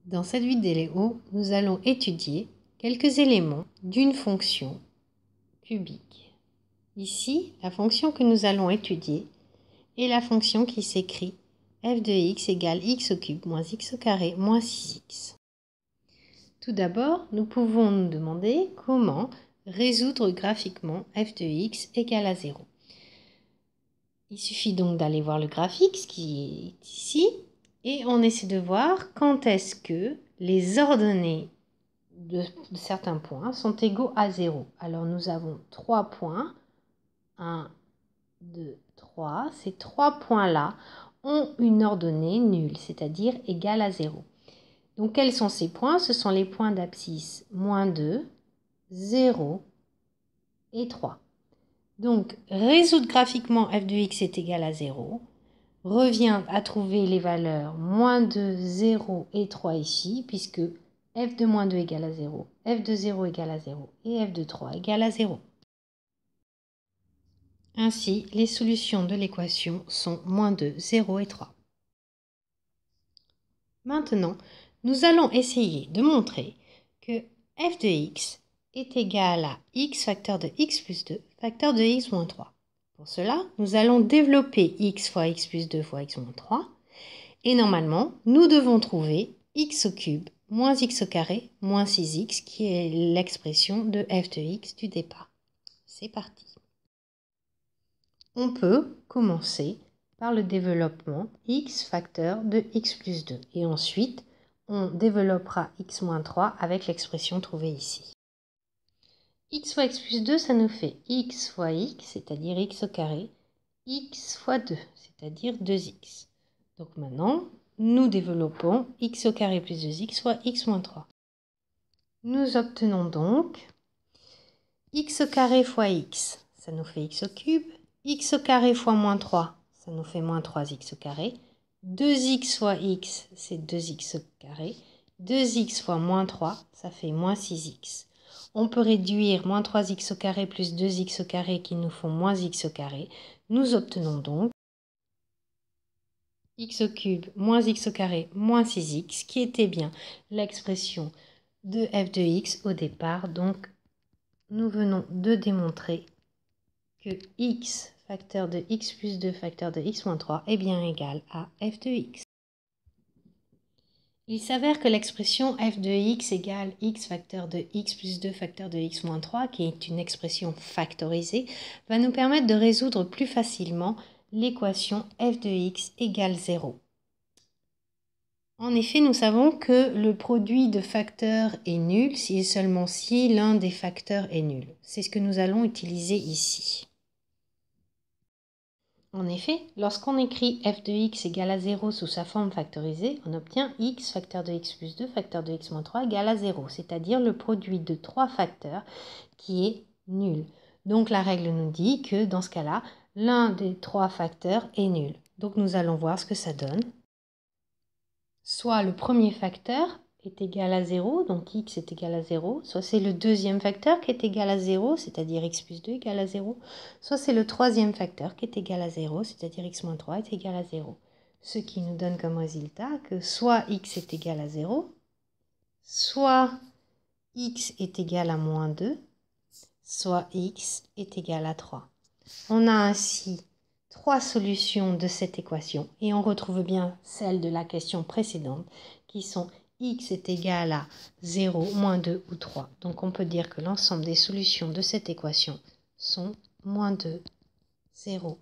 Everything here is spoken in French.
Dans cette vidéo, nous allons étudier quelques éléments d'une fonction cubique. Ici, la fonction que nous allons étudier est la fonction qui s'écrit f de x égale x au cube moins x au carré moins 6x. Tout d'abord, nous pouvons nous demander comment résoudre graphiquement f de x égale à 0. Il suffit donc d'aller voir le graphique, ce qui est ici, et on essaie de voir quand est-ce que les ordonnées de certains points sont égaux à 0. Alors nous avons 3 points, 1, 2, 3. Ces 3 points-là ont une ordonnée nulle, c'est-à-dire égale à 0. Donc quels sont ces points? Ce sont les points d'abscisse moins 2, 0 et 3. Donc résoudre graphiquement f de x est égal à 0 revient à trouver les valeurs moins 2, 0 et 3 ici, puisque f de moins 2 égale à 0, f de 0 égale à 0 et f de 3 égale à 0. Ainsi, les solutions de l'équation sont moins 2, 0 et 3. Maintenant, nous allons essayer de montrer que f de x est égal à x facteur de x plus 2 facteur de x moins 3. Pour cela, nous allons développer x fois x plus 2 fois x moins 3. Et normalement, nous devons trouver x au cube moins x au carré moins 6x, qui est l'expression de f de x du départ. C'est parti. On peut commencer par le développement x facteur de x plus 2. Et ensuite, on développera x moins 3 avec l'expression trouvée ici. X fois x plus 2, ça nous fait x fois x, c'est-à-dire x au carré, x fois 2, c'est-à-dire 2x. Donc maintenant, nous développons x au carré plus 2x soit x moins 3. Nous obtenons donc x au carré fois x, ça nous fait x au cube, x au carré fois moins 3, ça nous fait moins 3x au carré, 2x fois x, c'est 2x au carré, 2x fois moins 3, ça fait moins 6x. On peut réduire moins 3x au carré plus 2x au carré qui nous font moins x au carré. Nous obtenons donc x au cube moins x au carré moins 6x, qui était bien l'expression de f de x au départ. Donc, nous venons de démontrer que x facteur de x plus 2 facteur de x moins 3 est bien égal à f de x. Il s'avère que l'expression f de x égale x facteur de x plus 2 facteur de x moins 3, qui est une expression factorisée, va nous permettre de résoudre plus facilement l'équation f de x égale 0. En effet, nous savons que le produit de facteurs est nul si et seulement si l'un des facteurs est nul. C'est ce que nous allons utiliser ici. En effet, lorsqu'on écrit f de x égale à 0 sous sa forme factorisée, on obtient x facteur de x plus 2 facteur de x moins 3 égale à 0, c'est-à-dire le produit de 3 facteurs qui est nul. Donc la règle nous dit que dans ce cas-là, l'un des 3 facteurs est nul. Donc nous allons voir ce que ça donne. Soit le premier facteur est égal à 0, donc x est égal à 0, soit c'est le deuxième facteur qui est égal à 0, c'est-à-dire x plus 2 égale à 0, soit c'est le troisième facteur qui est égal à 0, c'est-à-dire x moins 3 est égal à 0. Ce qui nous donne comme résultat que soit x est égal à 0, soit x est égal à moins 2, soit x est égal à 3. On a ainsi 3 solutions de cette équation et on retrouve bien celle de la question précédente qui sont x est égal à 0, moins 2 ou 3. Donc on peut dire que l'ensemble des solutions de cette équation sont moins 2, 0